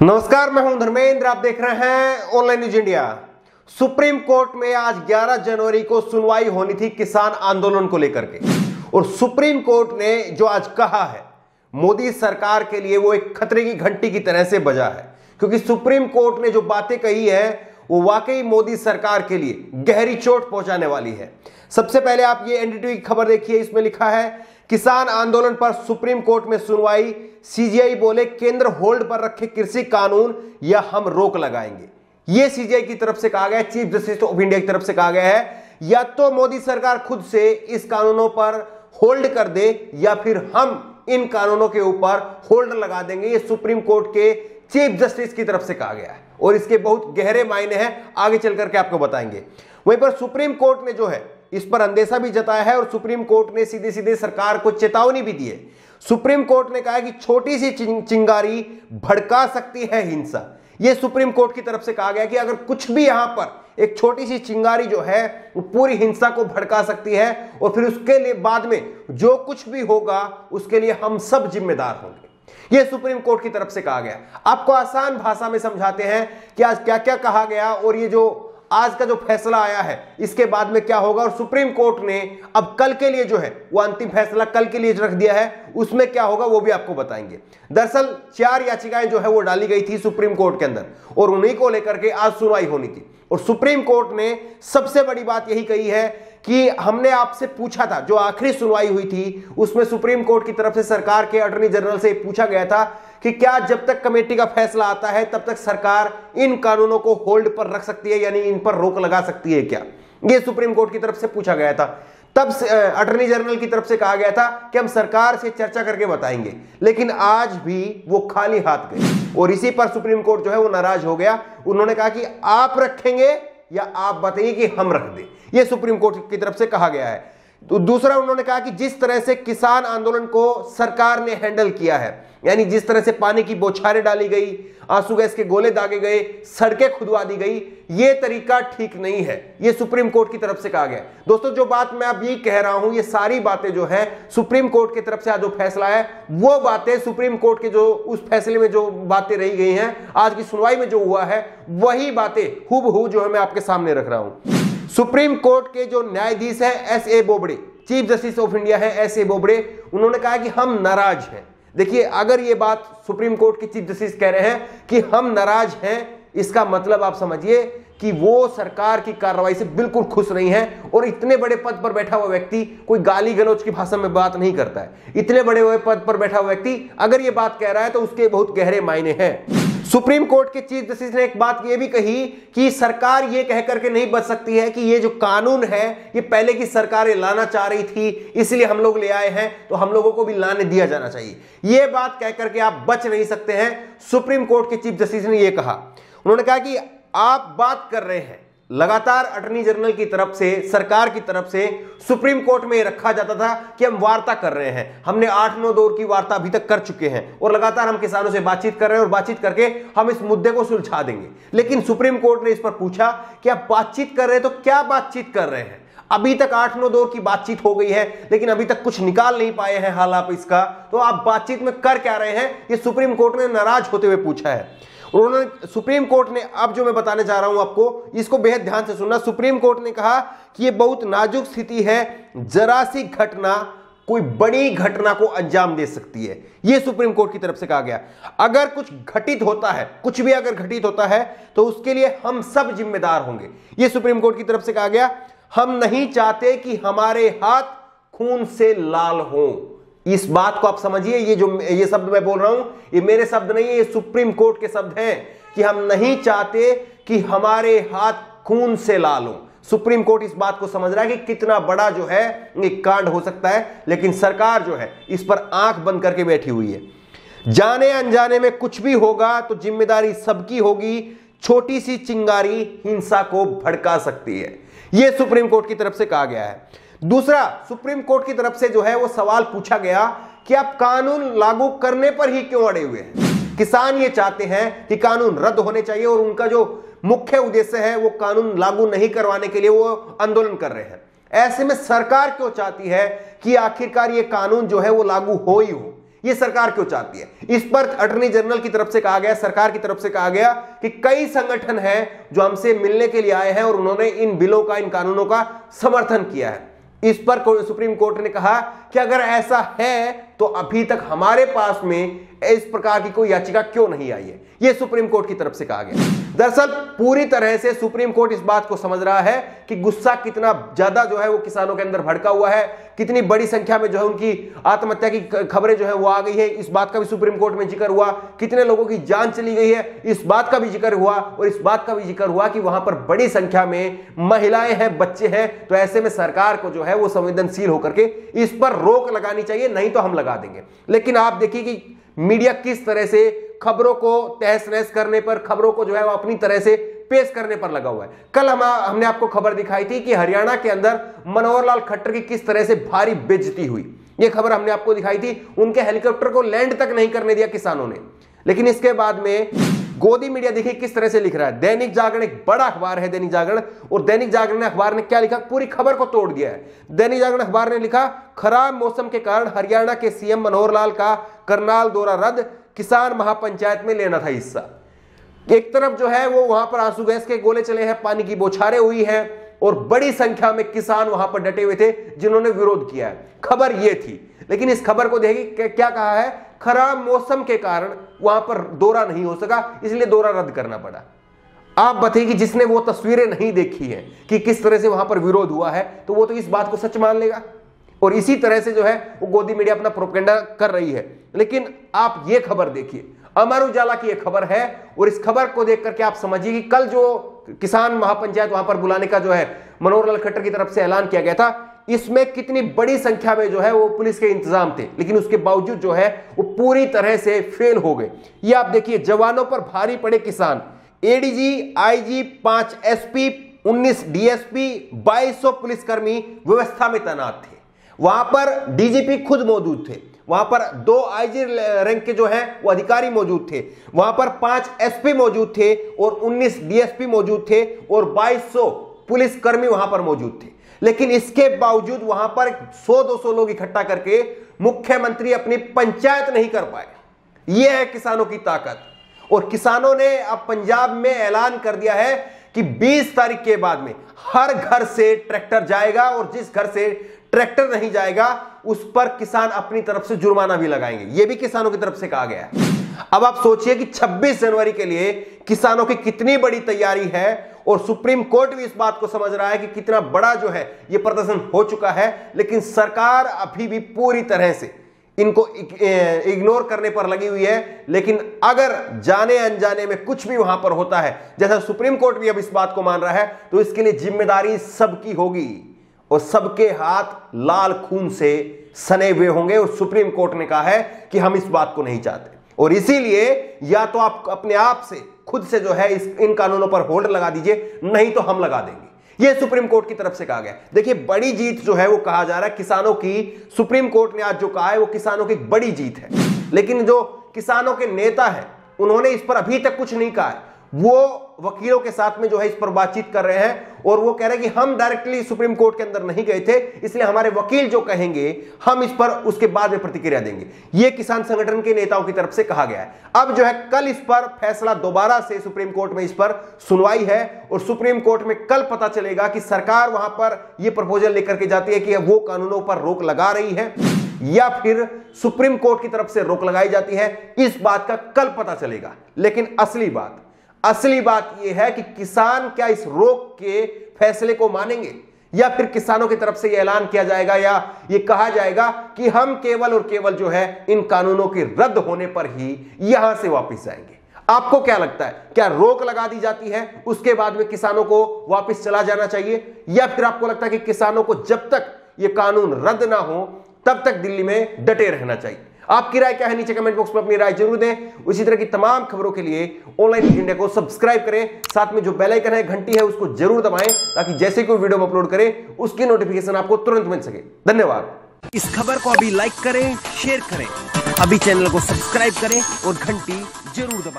नमस्कार, मैं हूं धर्मेंद्र। आप देख रहे हैं online news India. Supreme court में आज 11 जनवरी को सुनवाई होनी थी किसान आंदोलन को लेकर के, और सुप्रीम कोर्ट ने जो आज कहा है मोदी सरकार के लिए वो एक खतरे की घंटी की तरह से बजा है, क्योंकि सुप्रीम कोर्ट ने जो बातें कही है वो वाकई मोदी सरकार के लिए गहरी चोट पहुंचाने वाली है। सबसे पहले आप ये एनडीटीवी की खबर देखिए, इसमें लिखा है किसान आंदोलन पर सुप्रीम कोर्ट में सुनवाई, सीजीआई बोले केंद्र होल्ड पर रखे कृषि कानून या हम रोक लगाएंगे। यह सीजीआई की तरफ से कहा गया, चीफ जस्टिस ऑफ इंडिया की तरफ से कहा गया है, या तो मोदी सरकार खुद से इस कानूनों पर होल्ड कर दे या फिर हम इन कानूनों के ऊपर होल्ड लगा देंगे। ये सुप्रीम कोर्ट के चीफ जस्टिस की तरफ से कहा गया है और इसके बहुत गहरे मायने हैं, आगे चल करके आपको बताएंगे। वहीं पर सुप्रीम कोर्ट ने जो है इस पर अंदेशा भी जताया है और सुप्रीम कोर्ट ने सीधे सीधे सरकार को चेतावनी भी दी है। सुप्रीम कोर्ट ने कहा है कि छोटी सी चिंगारी भड़का सकती है हिंसा। यह सुप्रीम कोर्ट की तरफ से कहा गया कि अगर कुछ भी यहां पर एक छोटी सी चिंगारी जो है वो पूरी हिंसा को भड़का सकती है, और फिर उसके लिए बाद में जो कुछ भी होगा उसके लिए हम सब जिम्मेदार होंगे। यह सुप्रीम कोर्ट की तरफ से कहा गया। आपको आसान भाषा में समझाते हैं कि आज क्या क्या कहा गया और ये जो आज का जो फैसला आया है इसके बाद में क्या होगा, और सुप्रीम कोर्ट ने अब कल के लिए जो है वो अंतिम फैसला कल के लिए रख दिया है, उसमें क्या होगा वो भी आपको बताएंगे। दरअसल 4 याचिकाएं जो है वो डाली गई थी सुप्रीम कोर्ट के अंदर और उन्हीं को लेकर के आज सुनवाई होनी थी। और सुप्रीम कोर्ट ने सबसे बड़ी बात यही कही है कि हमने आपसे पूछा था, जो आखिरी सुनवाई हुई थी उसमें सुप्रीम कोर्ट की तरफ से सरकार के अटॉर्नी जनरल से पूछा गया था कि क्या जब तक कमेटी का फैसला आता है तब तक सरकार इन कानूनों को होल्ड पर रख सकती है, यानी इन पर रोक लगा सकती है क्या। यह सुप्रीम कोर्ट की तरफ से पूछा गया था। तब अटॉर्नी जनरल की तरफ से कहा गया था कि हम सरकार से चर्चा करके बताएंगे, लेकिन आज भी वो खाली हाथ गए और इसी पर सुप्रीम कोर्ट जो है वो नाराज हो गया। उन्होंने कहा कि आप रखेंगे या आप बताइए कि हम रख दें। यह सुप्रीम कोर्ट की तरफ से कहा गया है। तो दूसरा उन्होंने कहा कि जिस तरह से किसान आंदोलन को सरकार ने हैंडल किया है, यानी जिस तरह से पानी की बौछारें डाली गई, आंसू गैस के गोले दागे गए, सड़कें खुदवा दी गई, यह तरीका ठीक नहीं है। यह सुप्रीम कोर्ट की तरफ से कहा गया। दोस्तों, जो बात मैं अब ये कह रहा हूं, ये सारी बातें जो है सुप्रीम कोर्ट की तरफ से आज जो फैसला है वो बातें सुप्रीम कोर्ट के जो उस फैसले में जो बातें रही गई हैं, आज की सुनवाई में जो हुआ है वही बातें हूबहू जो है मैं आपके सामने रख रहा हूं। सुप्रीम कोर्ट के जो न्यायाधीश है एस.ए. Bobde, chief justice of India है एस.ए. बोबडे, उन्होंने कहा कि हम नाराज हैं। देखिए, अगर ये बात सुप्रीम कोर्ट के चीफ जस्टिस कह रहे हैं कि हम नाराज हैं, इसका मतलब आप समझिए कि वो सरकार की कार्रवाई से बिल्कुल खुश नहीं है। और इतने बड़े पद पर बैठा हुआ व्यक्ति कोई गाली गलौज की भाषा में बात नहीं करता है। इतने बड़े हुए पद पर बैठा हुआ व्यक्ति अगर ये बात कह रहा है तो उसके बहुत गहरे मायने हैं। सुप्रीम कोर्ट के चीफ जस्टिस ने एक बात ये भी कही कि सरकार ये कह करके नहीं बच सकती है कि ये जो कानून है ये पहले की सरकारें लाना चाह रही थी, इसलिए हम लोग ले आए हैं, तो हम लोगों को भी लाने दिया जाना चाहिए। ये बात कह करके आप बच नहीं सकते हैं। सुप्रीम कोर्ट के चीफ जस्टिस ने यह कहा। उन्होंने कहा कि आप बात कर रहे हैं, लगातार अटॉर्नी जनरल की तरफ से, सरकार की तरफ से सुप्रीम कोर्ट में रखा जाता था कि हम वार्ता कर रहे हैं। हमने 8-9 दौर की वार्ता अभी तक कर चुके हैं और लगातार हम किसानों से बातचीत कर रहे हैं और बातचीत करके हम इस मुद्दे को सुलझा देंगे। लेकिन सुप्रीम कोर्ट ने इस पर पूछा कि आप बातचीत कर रहे हैं तो क्या बातचीत कर रहे हैं। अभी तक 8-9 दौर की बातचीत हो गई है, लेकिन अभी तक कुछ निकाल नहीं पाए हैं हाल आप इसका, तो आप बातचीत में कर क्या रहे हैं, ये सुप्रीम कोर्ट ने नाराज होते हुए पूछा है। उन्होंने सुप्रीम कोर्ट ने, अब जो मैं बताने जा रहा हूं आपको, इसको बेहद ध्यान से सुनना। सुप्रीम कोर्ट ने कहा कि यह बहुत नाजुक स्थिति है, जरा सी घटना कोई बड़ी घटना को अंजाम दे सकती है। यह सुप्रीम कोर्ट की तरफ से कहा गया। अगर कुछ घटित होता है, कुछ भी अगर घटित होता है तो उसके लिए हम सब जिम्मेदार होंगे। यह सुप्रीम कोर्ट की तरफ से कहा गया। हम नहीं चाहते कि हमारे हाथ खून से लाल हों। इस बात को आप समझिए, ये शब्द मैं बोल रहा हूं ये मेरे शब्द नहीं है, ये सुप्रीम कोर्ट के शब्द हैं कि हम नहीं चाहते कि हमारे हाथ खून से लाल हों। सुप्रीम कोर्ट इस बात को समझ रहा है कि कितना बड़ा जो है एक कांड हो सकता है, लेकिन सरकार जो है इस पर आंख बंद करके बैठी हुई है। जाने अनजाने में कुछ भी होगा तो जिम्मेदारी सबकी होगी। छोटी सी चिंगारी हिंसा को भड़का सकती है। यह सुप्रीम कोर्ट की तरफ से कहा गया है। दूसरा, सुप्रीम कोर्ट की तरफ से जो है वो सवाल पूछा गया कि आप कानून लागू करने पर ही क्यों अड़े हुए हैं। किसान ये चाहते हैं कि कानून रद्द होने चाहिए और उनका जो मुख्य उद्देश्य है वो कानून लागू नहीं करवाने के लिए वो आंदोलन कर रहे हैं। ऐसे में सरकार क्यों चाहती है कि आखिरकार ये कानून जो है वो लागू हो ही हो। ये सरकार क्यों चाहती है? इस पर अटॉर्नी जनरल की तरफ से कहा गया, सरकार की तरफ से कहा गया कि कई संगठन हैं जो हमसे मिलने के लिए आए हैं और उन्होंने इन बिलों का, इन कानूनों का समर्थन किया है। इस पर सुप्रीम कोर्ट ने कहा कि अगर ऐसा है तो अभी तक हमारे पास में इस प्रकार की कोई याचिका क्यों नहीं आई है, यह सुप्रीम कोर्ट की तरफ से कहा गया। दरअसल पूरी तरह से सुप्रीम कोर्ट इस बात को समझ रहा है कि गुस्सा कितना ज्यादा जो है वो किसानों के अंदर भड़का हुआ है, कितनी बड़ी संख्या में जो है उनकी आत्महत्या की खबरें जो है वो आ गई है, इस बात का भी सुप्रीम कोर्ट में जिक्र हुआ। कितने लोगों की जान चली गई है, इस बात का भी जिक्र हुआ। और इस बात का भी जिक्र हुआ कि वहां पर बड़ी संख्या में महिलाएं हैं, बच्चे हैं। तो ऐसे में सरकार को जो है वो संवेदनशील होकर के इस पर रोक लगानी चाहिए, नहीं तो हम लगा देंगे। लेकिन आप देखिए कि मीडिया किस तरह से खबरों को तहस नहस करने पर, खबरों को जो है वो अपनी तरह से पेश करने पर लगा हुआ है। कल हमने आपको खबर दिखाई थी कि हरियाणा के अंदर मनोहर लाल खट्टर की किस तरह से भारी बेइज्जती हुई। यह खबर हमने आपको दिखाई थी। उनके हेलीकॉप्टर को लैंड तक नहीं करने दिया किसानों ने। लेकिन इसके बाद में गोदी मीडिया देखिए किस तरह से लिख रहा है। दैनिक जागरण एक बड़ा अखबार है, दैनिक जागरण, और दैनिक जागरण अखबार ने क्या लिखा, पूरी खबर को तोड़ दिया है। दैनिक जागरण अखबार ने लिखा, खराब मौसम के कारण हरियाणा के सीएम मनोहर लाल का करनाल दौरा रद्द, किसान महापंचायत में लेना था हिस्सा। एक तरफ जो है वो वहां पर आंसू गैस के गोले चले हैं, पानी की बौछारें हुई हैं और बड़ी संख्या में किसान वहां पर डटे हुए थे जिन्होंने विरोध किया है। खबर ये थी। लेकिन इस खबर को देखिए क्या कहा है, खराब मौसम के कारण वहां पर दौरा नहीं हो सका, इसलिए दौरा रद्द करना पड़ा। आप बताइए कि जिसने वो तस्वीरें नहीं देखी हैं कि किस तरह से वहां पर विरोध हुआ है, तो वो तो इस बात को सच मान लेगा। और इसी तरह से जो है वो गोदी मीडिया अपना प्रोपेगेंडा कर रही है। लेकिन आप ये खबर देखिए, अमर उजाला की ये खबर है, और इस खबर को देख करके आप समझिए कि कल जो किसान महापंचायत वहां पर बुलाने का जो है मनोहर लाल खट्टर की तरफ से ऐलान किया गया था, इसमें कितनी बड़ी संख्या में जो है वो पुलिस के इंतजाम थे। लेकिन उसके बावजूद जो है वो पूरी तरह से फेल हो गए। ये आप देखिए, जवानों पर भारी पड़े किसान। एडीजी, आईजी, 5 एसपी, 19 डीएसपी, 2200 पुलिसकर्मी व्यवस्था में तैनात थे। वहां पर डीजीपी खुद मौजूद थे, वहां पर 2 आईजी रैंक के जो हैं वो अधिकारी मौजूद थे, वहां पर 5 एसपी मौजूद थे और 19 डीएसपी मौजूद थे और 2200 पुलिसकर्मी वहां पर मौजूद थे। लेकिन इसके बावजूद वहां पर 100-200 लोग इकट्ठा करके मुख्यमंत्री अपनी पंचायत नहीं कर पाए। यह है किसानों की ताकत। और किसानों ने अब पंजाब में ऐलान कर दिया है कि 20 तारीख के बाद में हर घर से ट्रैक्टर जाएगा, और जिस घर से ट्रैक्टर नहीं जाएगा उस पर किसान अपनी तरफ से जुर्माना भी लगाएंगे। यह भी किसानों की तरफ से कहा गया है। अब आप सोचिए कि 26 जनवरी के लिए किसानों की कितनी बड़ी तैयारी है, और सुप्रीम कोर्ट भी इस बात को समझ रहा है कि कितना बड़ा जो है यह प्रदर्शन हो चुका है। लेकिन सरकार अभी भी पूरी तरह से इनको इग्नोर करने पर लगी हुई है। लेकिन अगर जाने अनजाने में कुछ भी वहां पर होता है, जैसा सुप्रीम कोर्ट भी अब इस बात को मान रहा है, तो इसके लिए जिम्मेदारी सबकी होगी और सबके हाथ लाल खून से सने हुए होंगे। और सुप्रीम कोर्ट ने कहा है कि हम इस बात को नहीं चाहते, और इसीलिए या तो आप अपने आप से खुद से जो है इन कानूनों पर होल्ड लगा दीजिए, नहीं तो हम लगा देंगे। यह सुप्रीम कोर्ट की तरफ से कहा गया। देखिए, बड़ी जीत जो है वो कहा जा रहा है किसानों की। सुप्रीम कोर्ट ने आज जो कहा है वो किसानों की बड़ी जीत है। लेकिन जो किसानों के नेता हैं उन्होंने इस पर अभी तक कुछ नहीं कहा है। वो वकीलों के साथ में जो है इस पर बातचीत कर रहे हैं, और वो कह रहे हैं कि हम डायरेक्टली सुप्रीम कोर्ट के अंदर नहीं गए थे, इसलिए हमारे वकील जो कहेंगे हम इस पर उसके बाद में प्रतिक्रिया देंगे। ये किसान संगठन के नेताओं की तरफ से कहा गया है। अब जो है कल इस पर फैसला दोबारा से सुप्रीम कोर्ट में इस पर सुनवाई है, और सुप्रीम कोर्ट में कल पता चलेगा कि सरकार वहां पर यह प्रपोजल लेकर के जाती है कि वो कानूनों पर रोक लगा रही है या फिर सुप्रीम कोर्ट की तरफ से रोक लगाई जाती है। इस बात का कल पता चलेगा। लेकिन असली बात यह है कि किसान क्या इस रोक के फैसले को मानेंगे, या फिर किसानों की तरफ से यह ऐलान किया जाएगा या यह कहा जाएगा कि हम केवल और केवल जो है इन कानूनों के रद्द होने पर ही यहां से वापस जाएंगे। आपको क्या लगता है, क्या रोक लगा दी जाती है उसके बाद में किसानों को वापस चला जाना चाहिए, या फिर आपको लगता है कि किसानों को जब तक यह कानून रद्द ना हो तब तक दिल्ली में डटे रहना चाहिए? आपकी राय क्या है, नीचे कमेंट बॉक्स में अपनी राय जरूर दें। उसी तरह की तमाम खबरों के लिए ऑनलाइन न्यूज़ इंडिया को सब्सक्राइब करें, साथ में जो बेल आइकन है, घंटी है, उसको जरूर दबाएं, ताकि जैसे कोई वीडियो हम अपलोड करें उसकी नोटिफिकेशन आपको तुरंत मिल सके। धन्यवाद। इस खबर को अभी लाइक करें, शेयर करें, अभी चैनल को सब्सक्राइब करें और घंटी जरूर दबाएं।